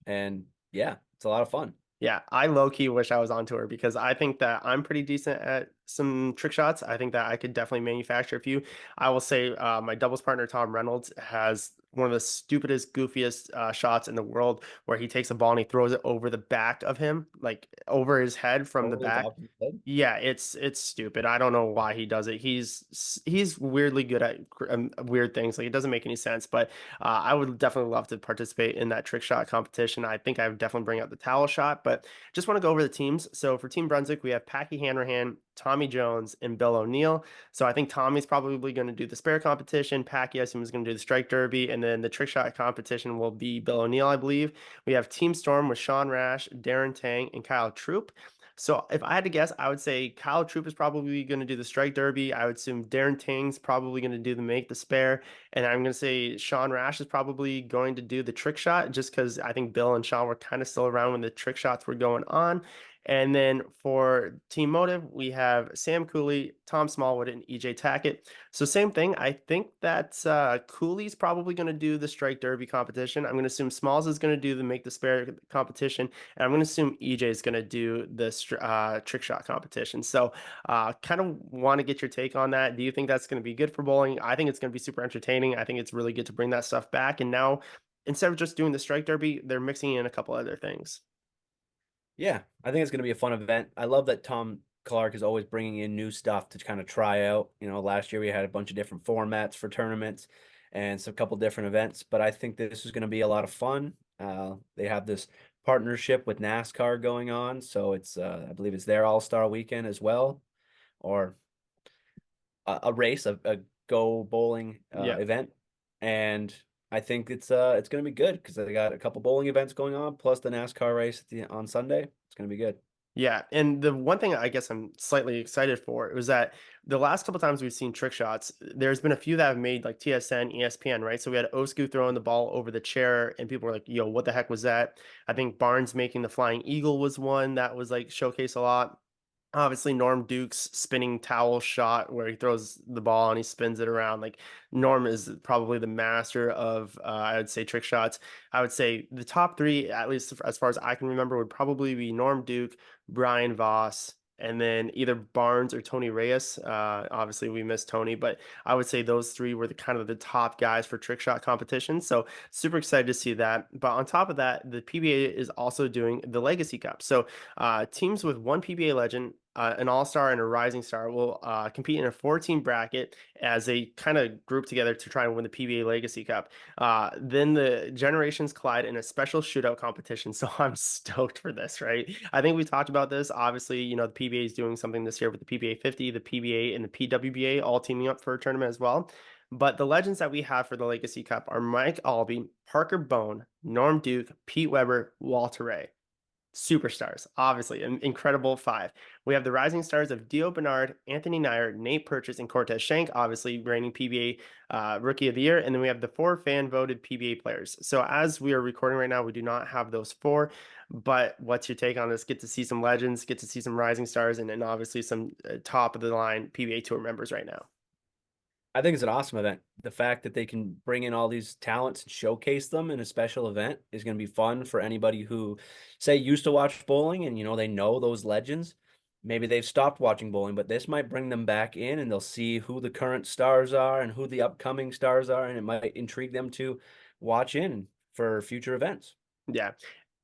And yeah, it's a lot of fun. Yeah, I low key wish I was on tour because I think that I'm pretty decent at some trick shots. I think that I could definitely manufacture a few. I will say my doubles partner, Tom Reynolds, has one of the stupidest, goofiest shots in the world where he takes a ball and he throws it over the back of him, like over his head from the Over the back. top of the head. Yeah, it's stupid. I don't know why he does it. He's weirdly good at weird things. Like it doesn't make any sense. But I would definitely love to participate in that trick shot competition. I think I would definitely bring out the towel shot. But just want to go over the teams. So for Team Brunswick, we have Packy Hanrahan, Tommy Jones, and Bill O'Neill. So I think Tommy's probably going to do the spare competition. Packy, I assume, is going to do the strike derby, and then the trick shot competition will be Bill O'Neill, I believe. We have Team Storm with Sean Rash, Darren Tang, and Kyle Troop. So if I had to guess, I would say Kyle Troop is probably going to do the strike derby. I would assume Darren Tang's probably going to do the make the spare, and I'm going to say Sean Rash is probably going to do the trick shot, just because I think Bill and Sean were kind of still around when the trick shots were going on. And then for Team Motive, we have Sam Cooley, Tom Smallwood, and EJ Tackett. So same thing. I think that Cooley's probably going to do the strike derby competition. I'm going to assume Smalls is going to do the make the spare competition. And I'm going to assume EJ is going to do the trick shot competition. So, kind of want to get your take on that. Do you think that's going to be good for bowling? I think it's going to be super entertaining. I think it's really good to bring that stuff back. And now, instead of just doing the strike derby, they're mixing in a couple other things. Yeah, I think it's going to be a fun event. I love that Tom Clark is always bringing in new stuff to kind of try out. Last year we had a bunch of different formats for tournaments and some couple different events, but I think this is going to be a lot of fun. They have this partnership with NASCAR going on, so it's I believe it's their All-Star weekend as well, or a race, a go bowling Yeah. event, and I think it's gonna be good because they got a couple bowling events going on, plus the NASCAR race on Sunday. It's gonna be good. Yeah, and the one thing I guess I'm slightly excited for was that the last couple times we've seen trick shots, there's been a few that have made like TSN, ESPN, right? So we had Osku throwing the ball over the chair, and people were like, "Yo, what the heck was that?" I think Barnes making the flying eagle was one that was like showcased a lot. Obviously, Norm Duke's spinning towel shot where he throws the ball and he spins it around. Like Norm is probably the master of, I would say, trick shots. I would say the top three, at least as far as I can remember, would probably be Norm Duke, Brian Voss, and then either Barnes or Tony Reyes. Obviously, we missed Tony, but I would say those three were the kind of the top guys for trick shot competition. So super excited to see that. But on top of that, the PBA is also doing the Legacy Cup. So teams with one PBA legend, an all-star and a rising star will compete in a 14 bracket as they kind of group together to try and win the PBA Legacy Cup. Then the generations collide in a special shootout competition. So I'm stoked for this, right? I think we talked about this. Obviously, the PBA is doing something this year with the PBA 50, the PBA, and the PWBA all teaming up for a tournament as well. But the legends that we have for the Legacy Cup are Mike Albee, Parker Bone, Norm Duke, Pete Weber, Walter Ray. Superstars, obviously, an incredible five. We have the rising stars of Dio Bernard, Anthony Nair, Nate Purchase, and Cortez Shank, obviously reigning PBA Rookie of the Year. And then we have the four fan voted PBA players. So as we are recording right now, we do not have those four. But what's your take on this? Get to see some legends, get to see some rising stars, and then obviously some top of the line PBA Tour members right now. I think it's an awesome event. The fact that they can bring in all these talents and showcase them in a special event is going to be fun for anybody who, say, used to watch bowling and they know those legends. Maybe they've stopped watching bowling, but this might bring them back in and they'll see who the current stars are and who the upcoming stars are, and it might intrigue them to watch in for future events. Yeah.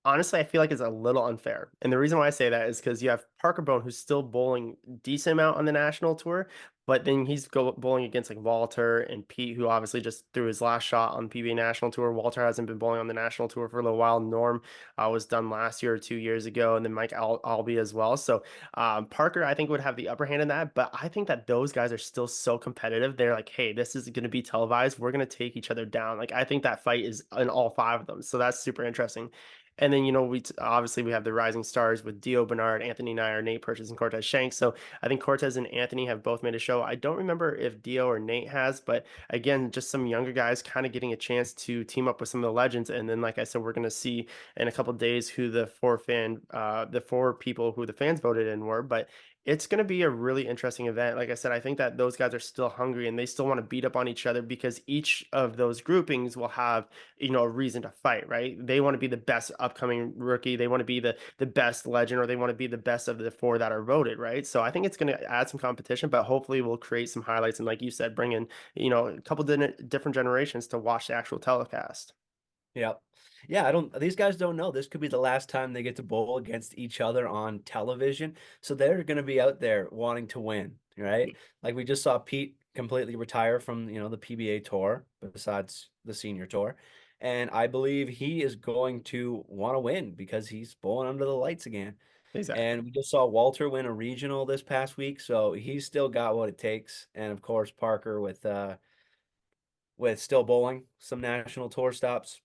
Honestly, I feel like it's a little unfair. And the reason why I say that is because you have Parker Bone, who's still bowling decent amount on the national tour, but then he's bowling against like Walter and Pete, who obviously just threw his last shot on PBA national tour. Walter hasn't been bowling on the national tour for a little while. Norm was done last year or 2 years ago, and then Mike Albee as well. So Parker, I think, would have the upper hand in that, but I think that those guys are still so competitive. They're like, hey, this is going to be televised. We're going to take each other down. Like, I think that fight is in all five of them. So that's super interesting. And then, obviously we have the rising stars with Dio Bernard, Anthony Nair, Nate Purchase, and Cortez Shanks. So I think Cortez and Anthony have both made a show. I don't remember if Dio or Nate has, but again, just some younger guys kind of getting a chance to team up with some of the legends. And then, like I said, we're going to see in a couple of days who the four people who the fans voted in were. But it's going to be a really interesting event. Like I said, I think that those guys are still hungry and they still want to beat up on each other because each of those groupings will have a reason to fight, right? They want to be the best upcoming rookie. They want to be the best legend, or they want to be the best of the four that are voted, right? So I think it's going to add some competition, but hopefully we'll create some highlights and, like you said, bring in a couple different generations to watch the actual telecast. Yeah. Yeah, I don't these guys don't know. This could be the last time they get to bowl against each other on television. So they're going to be out there wanting to win, right? Like we just saw Pete completely retire from, the PBA tour besides the senior tour. And I believe he is going to want to win because he's bowling under the lights again. Exactly. And we just saw Walter win a regional this past week, so he's still got what it takes. And of course, Parker with still bowling some national tour stops.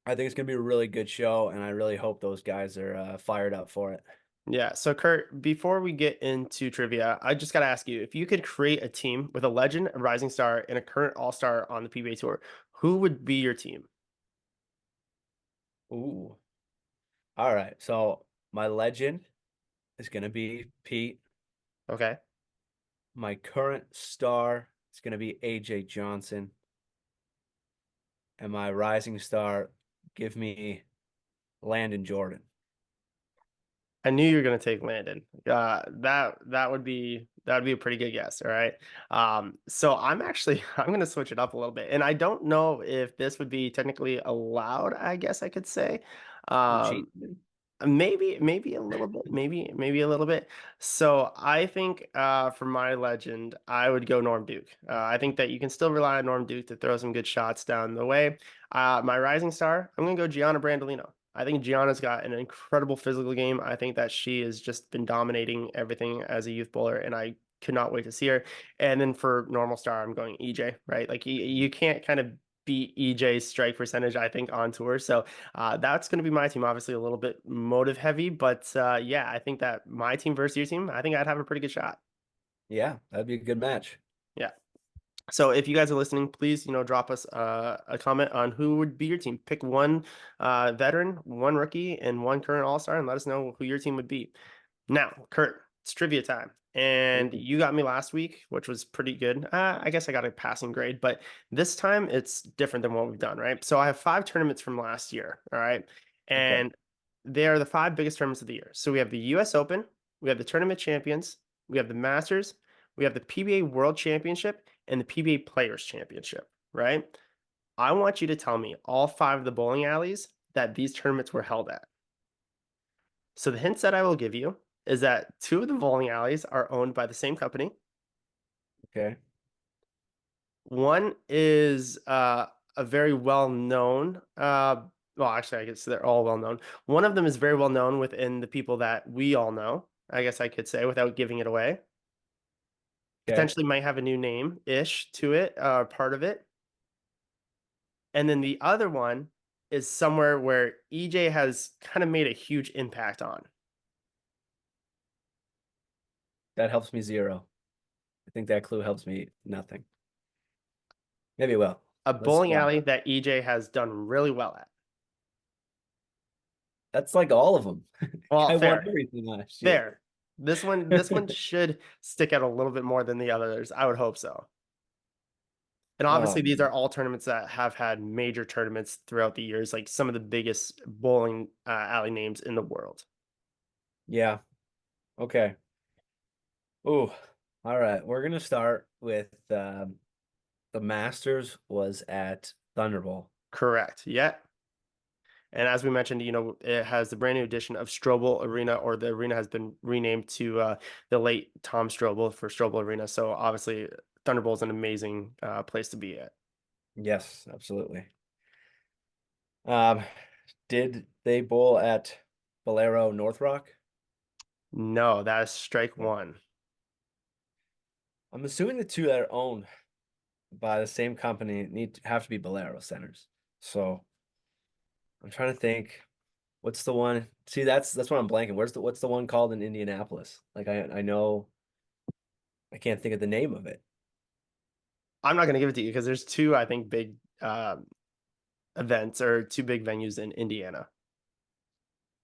I think it's going to be a really good show, and I really hope those guys are fired up for it. Yeah. So, Kurt, before we get into trivia, I just got to ask you if you could create a team with a legend, a rising star, and a current all star on the PBA Tour, who would be your team? Ooh. All right. So my legend is going to be Pete. Okay. My current star is going to be AJ Johnson. And my rising star, give me Landon Jordan. I knew you were going to take Landon. That would be a pretty good guess. All right. So I'm actually I'm going to switch it up a little bit, and I don't know if this would be technically allowed. I guess I could say. You Um, cheating? maybe a little bit, maybe a little bit. So I think for my legend, I would go Norm Duke. I think that you can still rely on Norm Duke to throw some good shots down the way. My rising star, I'm gonna go Gianna Brandolino. I think Gianna's got an incredible physical game. I think that she has just been dominating everything as a youth bowler, and I could not wait to see her. And then for normal star, I'm going EJ, right? Like you can't kind of beat EJ's strike percentage, I think, on tour. So that's going to be my team. Obviously, a little bit motive heavy, but yeah, I think that my team versus your team, I think I'd have a pretty good shot. Yeah, that'd be a good match. Yeah. So if you guys are listening, please, drop us a comment on who would be your team. Pick one veteran, one rookie, and one current all-star, and let us know who your team would be. Now, Kurt, it's trivia time. And Ooh, you got me last week, which was pretty good. I guess I got a passing grade, but this time it's different than what we've done, right? So I have 5 tournaments from last year, all right? okay. And they are the 5 biggest tournaments of the year. So we have the US Open, we have the Tournament Champions, we have the Masters, we have the PBA World Championship, and the PBA Players Championship, right? I want you to tell me all 5 of the bowling alleys that these tournaments were held at. So the hints that I will give you is that 2 of the bowling alleys are owned by the same company. Okay. One is a very well known. Well, actually, I guess they're all well known. One of them is very well known within the people that we all know. I guess I could say without giving it away. Okay. Potentially might have a new name ish to it, part of it. And then the other one is somewhere where EJ has kind of made a huge impact on. That helps me zero. I think that clue helps me nothing. Maybe well. A Let's bowling try. alley that EJ has done really well at. That's like all of them. Well, I won fair. everything last year. Fair. This one should stick out a little bit more than the others. I would hope so. And Oh, obviously, these are man. all tournaments that have had major tournaments throughout the years, like some of the biggest bowling alley names in the world. Yeah. Okay. Ooh. All right. We're gonna start with the Masters was at Thunderbolt. Correct. Yeah. And as we mentioned, it has the brand new addition of Strobel Arena, or the arena has been renamed to the late Tom Strobel for Strobel Arena. So obviously, Thunderbolt is an amazing place to be at. Yes, absolutely. Um, did they bowl at Bolero North Rock? No, that is strike No. one. I'm assuming the two that are owned by the same company have to be Bolero centers. So I'm trying to think. What's the one? See, that's what I'm blanking. What's the one called in Indianapolis? Like I know I can't think of the name of it. I'm not going to give it to you because there's two, I think, big events or two big venues in Indiana.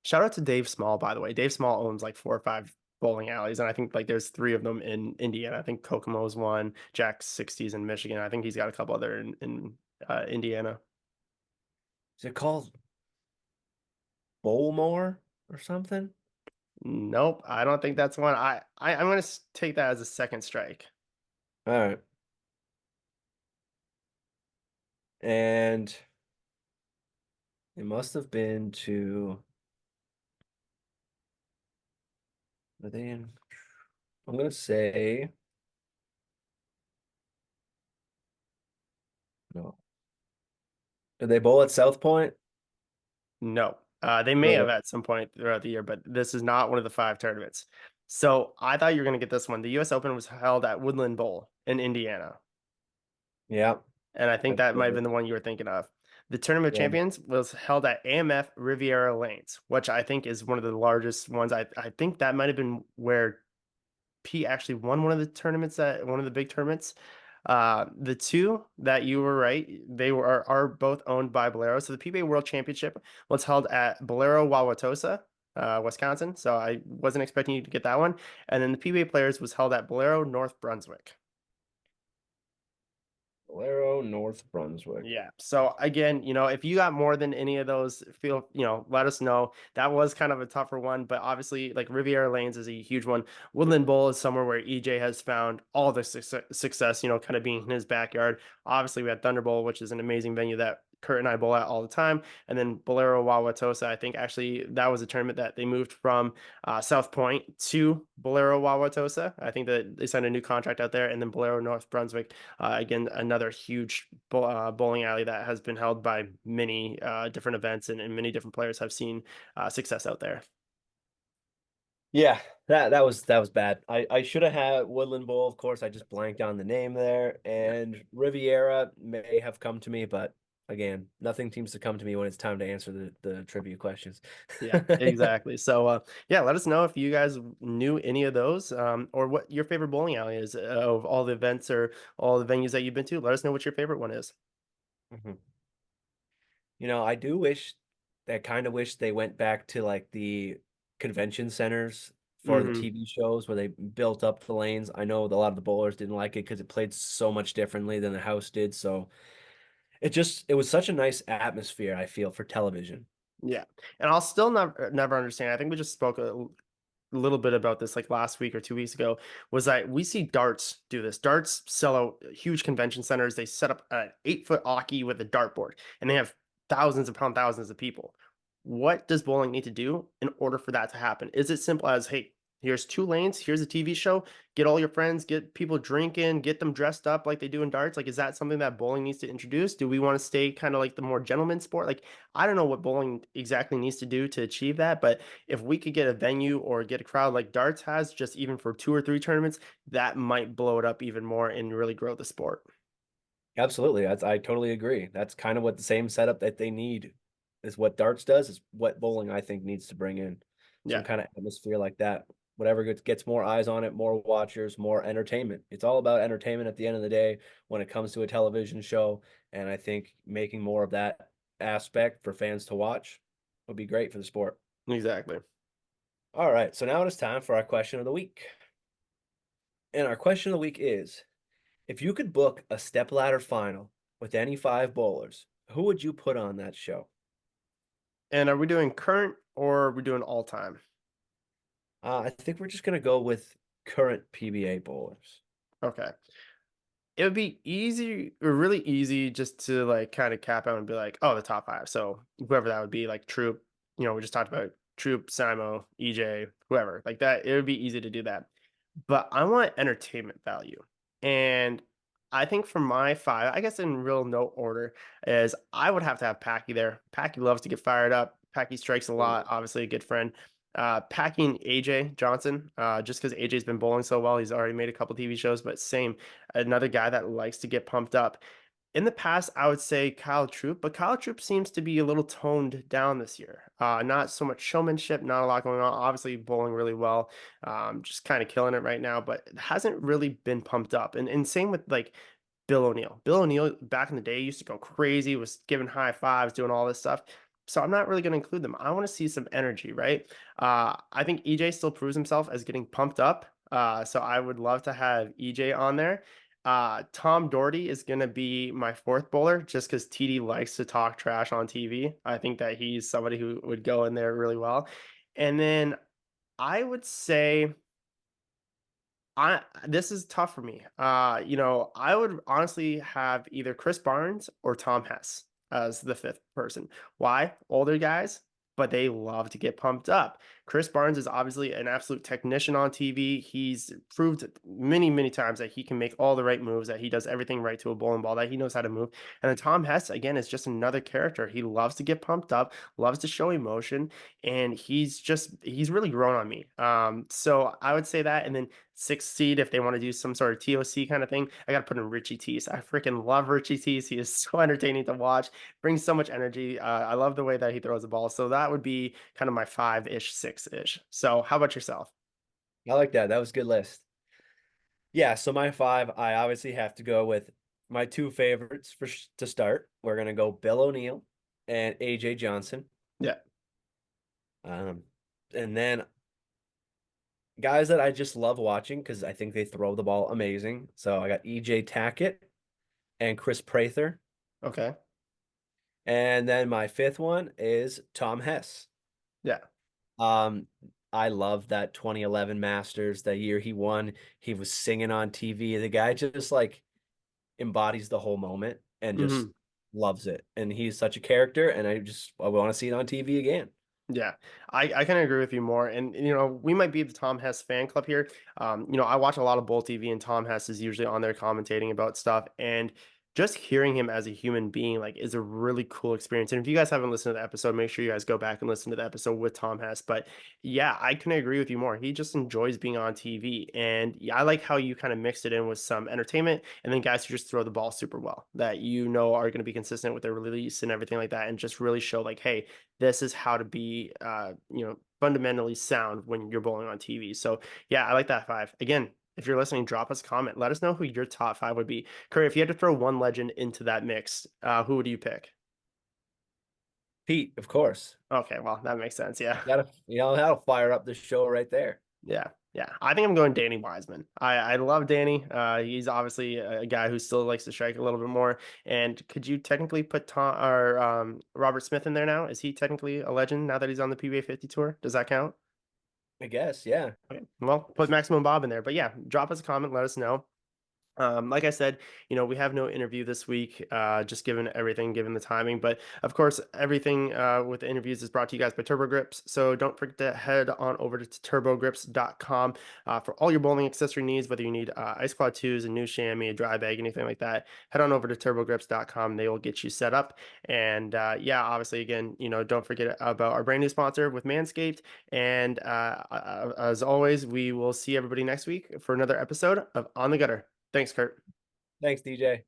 Shout out to Dave Small, by the way. Dave Small owns like 4 or 5 bowling alleys, and I think like there's 3 of them in Indiana. I think Kokomo's one, Jack's 60s in Michigan. I think he's got a couple other in Indiana. Is it called Bowlmore or something? Nope, I don't think that's one. I'm gonna take that as a second strike. All right. And it must have been to are they in? I'm gonna say no. Did they bowl at South Point? No, they may have No. at some point throughout the year, but this is not one of the 5 tournaments. So I thought you were gonna get this one. The U.S. Open was held at Woodland Bowl in Indiana. Yeah, And I think that's that might have right. been the one you were thinking of. The Tournament of Yeah. Champions was held at AMF Riviera Lanes, which I think is one of the largest ones. I think that might have been where P actually won one of the tournaments, that one of the big tournaments. The two that you were right, they are both owned by Bolero. So the PBA World Championship was held at Bolero Wauwatosa, Wisconsin. So I wasn't expecting you to get that one. And then the PBA Players was held at Bolero, North Brunswick. Bolero, North Brunswick. Yeah. So again, if you got more than any of those, let us know. That was kind of a tougher one, but obviously, like Riviera Lanes is a huge one. Woodland Bowl is somewhere where EJ has found all the success, kind of being in his backyard. Obviously, we had Thunderbolt, which is an amazing venue that Kurt and I bowl at all the time. And then Bolero Wauwatosa, I think actually that was a tournament that they moved from South Point to Bolero Wauwatosa. I think that they signed a new contract out there. And then Bolero North Brunswick, again, another huge bowling alley that has been held by many different events, and many different players have seen success out there. Yeah, that was bad. I should have had Woodland Bowl, of course. I just blanked on the name there. Yeah. And Riviera may have come to me, but again, nothing seems to come to me when it's time to answer the trivia questions. Yeah, exactly. So, yeah, let us know if you guys knew any of those, or what your favorite bowling alley is of all the events or all the venues that you've been to. Let us know what your favorite one is. Mhm. I do wish that kind of wish they went back to like the convention centers for the Hmm. TV shows where they built up the lanes. I know a lot of the bowlers didn't like it because it played so much differently than the house did. So it was such a nice atmosphere, I feel, for television. Yeah, and I'll still never understand. I think we just spoke little bit about this like last week or 2 weeks ago, was that we see darts do this. Darts sell out huge convention centers. They set up an 8 foot hockey with a dartboard, and they have thousands upon thousands of people. What does bowling need to do in order for that to happen? Is it simple as, hey, here's 2 lanes, here's a TV show, get all your friends, get people drinking, get them dressed up like they do in darts? Like, is that something that bowling needs to introduce? Do we want to stay kind of like the more gentleman sport? Like, I don't know what bowling exactly needs to do to achieve that, but if we could get a venue or get a crowd like darts has, just even for 2 or 3 tournaments, that might blow it up even more and really grow the sport. Absolutely. I totally agree. That's kind of what the same setup that they need is what darts does, is what bowling I think needs to bring in some Yeah, kind of atmosphere like that. Whatever gets more eyes on it, more watchers, more entertainment. It's all about entertainment at the end of the day when it comes to a television show. And I think making more of that aspect for fans to watch would be great for the sport. exactly. All right. So now it is time for our question of the week. And our question of the week is, if you could book a stepladder final with any five bowlers, who would you put on that show? And are we doing current or are we doing all time? I think we're just gonna go with current PBA bowlers. Okay. It would be easy or really easy just to like kind of cap out and be like, oh, the top five. So whoever that would be, like Troop, we just talked about Troop, Simo, EJ, whoever, like that. It would be easy to do that. But I want entertainment value. And I think for my five, I guess in real no order, is I would have to have Packy there. Packy loves to get fired up. Packy strikes a lot, obviously a good friend. Packing AJ Johnson, just because AJ's been bowling so well, he's already made a couple TV shows, but same, another guy that likes to get pumped up. In the past, I would say Kyle Troop, but Kyle Troop seems to be a little toned down this year. Not so much showmanship, not a lot going on. Obviously, bowling really well, just kind of killing it right now, but it hasn't really been pumped up. And same with like Bill O'Neill. Bill O'Neill back in the day used to go crazy, was giving high fives, doing all this stuff. So I'm not really going to include them. I want to see some energy, right? I think EJ still proves himself as getting pumped up. So I would love to have EJ on there. Tom Doherty is going to be my fourth bowler just because TD likes to talk trash on TV. I think that he's somebody who would go in there really well. And then I would say I this is tough for me. I would honestly have either Chris Barnes or Tom Hess as the fifth person. Why? Older guys, but they love to get pumped up. Chris Barnes is obviously an absolute technician on TV. He's proved many, many times that he can make all the right moves, that he does everything right to a bowling ball, that he knows how to move. And then Tom Hess, again, is just another character. He loves to get pumped up, loves to show emotion, and he's really grown on me. So I would say that, and then sixth seed if they want to do some sort of TOC kind of thing. I got to put in Richie Teese. I freaking love Richie Teese. He is so entertaining to watch, brings so much energy. I love the way that he throws the ball. So that would be kind of my five-ish, six-ish. So how about yourself? I like that. That was a good list. Yeah, so my five, I obviously have to go with my two favorites to start. We're gonna go Bill O'Neill and AJ Johnson. Yeah. Um, and then guys that I just love watching because I think they throw the ball amazing. So I got EJ Tackett and Chris Prather. Okay. And then my fifth one is Tom Hess. Yeah. Um, I love that 2011 Masters, that year he won. He was singing on TV. The guy just like embodies the whole moment and just Hmm. loves it, and he's such a character, and I want to see it on TV again. Yeah, I can agree with you more. And we might be the Tom Hess fan club here. I watch a lot of Bull TV, and Tom Hess is usually on there commentating about stuff. And just hearing him as a human being, like, is a really cool experience. And if you guys haven't listened to the episode, make sure you guys go back and listen to the episode with Tom Hess. But yeah, I couldn't agree with you more. He just enjoys being on TV. And yeah, I like how you kind of mixed it in with some entertainment and then guys who just throw the ball super well that are going to be consistent with their release and everything like that, and just really show like, hey, this is how to be fundamentally sound when you're bowling on TV. So yeah, I like that five. Again, if you're listening, drop us a comment. Let us know who your top five would be. Curry, if you had to throw one legend into that mix, who would you pick? Pete, of course. Okay, well, that makes sense. Yeah. That'll fire up the show right there. Yeah. Yeah. I think I'm going Danny Wiseman. I love Danny. He's obviously a guy who still likes to strike a little bit more. And could you technically put Tom or Robert Smith in there now? Is he technically a legend now that he's on the PBA 50 tour? Does that count? I guess, yeah. Okay. Well, put Maximum Bob in there. But yeah, drop us a comment. Let us know. Like I said, we have no interview this week, just given everything, given the timing. But of course, everything with the interviews is brought to you guys by Turbo Grips. So don't forget to head on over to turbogrips.com for all your bowling accessory needs, whether you need ice quad twos, a new chamois, a dry bag, anything like that. Head on over to turbogrips.com. They will get you set up. And yeah, obviously, again, don't forget about our brand new sponsor with Manscaped. And as always, we will see everybody next week for another episode of On the Gutter. Thanks, Kurt. Thanks, DJ.